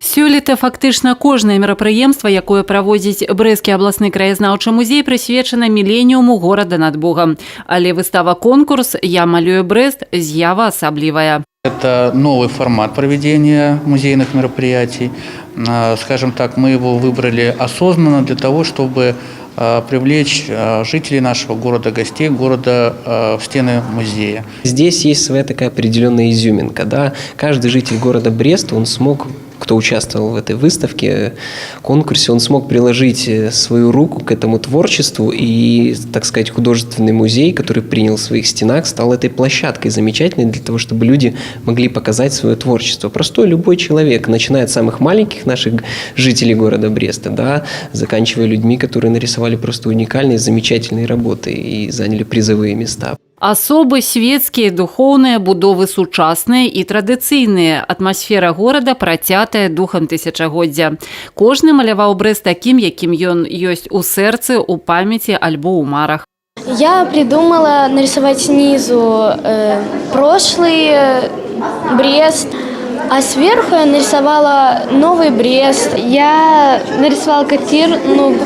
Сёлета фактычна кожнае мерапрыемства, якое праводзіць Брэсцкі абласны краязнаўчы музей, прысвечана міленіуму горада над Богом. Але выстава-конкурс «Я малюю Брест» з'ява асаблівая. Это новый формат проведения музейных мероприятий. Скажем так, мы его выбрали осознанно для того, чтобы привлечь жителей нашего города, гостей города в стены музея. Здесь есть своя такая определенная изюминка. Да? Каждый житель города Бреста, он смог, кто участвовал в этой выставке, конкурсе, он смог приложить свою руку к этому творчеству, и, так сказать, художественный музей, который принял в своих стенах, стал этой площадкой замечательной для того, чтобы люди могли показать свое творчество. Простой любой человек, начиная от самых маленьких наших жителей города Бреста, да, заканчивая людьми, которые нарисовали просто уникальные, замечательные работы и заняли призовые места. Асобы светскія, духоўныя, будовы сучасныя і традыцыйныя. Атмасфера горада працятая духам тысячагоддзя. Кожны маляваў Брэст такім, якім ён ёсць у сэрцы, у памяці альбо ў марах. Я придумала нарисовать снизу прошлый Брест, а сверху я нарисовала новый Брест. Я нарисовала картину,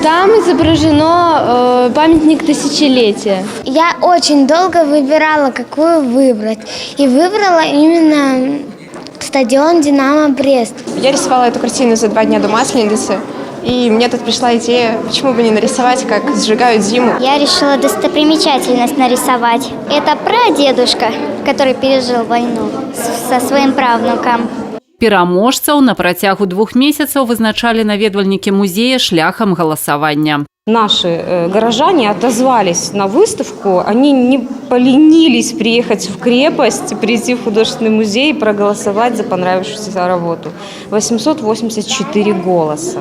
там изображено памятник тысячелетия. Я очень долго выбирала, какую выбрать. И выбрала именно стадион «Динамо Брест». Я рисовала эту картину за 2 дня до Масленицы. И мне тут пришла идея, почему бы не нарисовать, как сжигают зиму. Я решила достопримечательность нарисовать. Это прадедушка, который пережил войну со своим правнуком. Пераможцаў на працягу 2 месяцаў вызначалі наведвальнікі музея шляхам галасавання. Наши горожане отозвались на выставку, они не поленились приехать в крепость, прийти в художественный музей и проголосовать за понравившуюся работу. 884 голоса.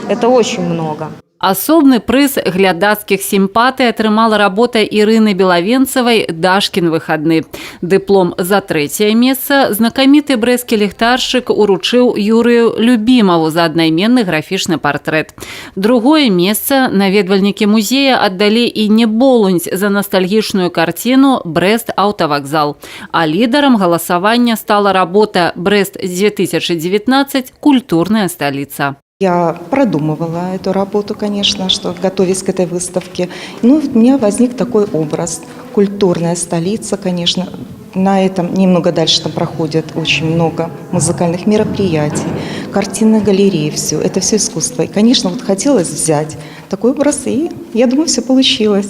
Это очень много. Асобны прыз глядацкіх сімпатый атрымала работа Ірыны Белавенцавай «Дашкін выхадны». Дыплом за 3-е месца знакаміты брэсцкі ліхтаршчык уручыў Юрыю Любімаву за аднайменны графічны партрэт. 2-е месца наведвальнікі музея аддалі Інне Болунць за ностальгічную карціну «Брэст аўтавакзал». А лідарам галасавання стала работа «Брэст 2019. Культурная столица». Я продумывала эту работу, конечно, что готовясь к этой выставке. Ну, у меня возник такой образ. Культурная столица, конечно. На этом немного дальше там проходит очень много музыкальных мероприятий, картинных галерей, все. Это все искусство. И, конечно, вот хотелось взять такой образ, и я думаю, все получилось.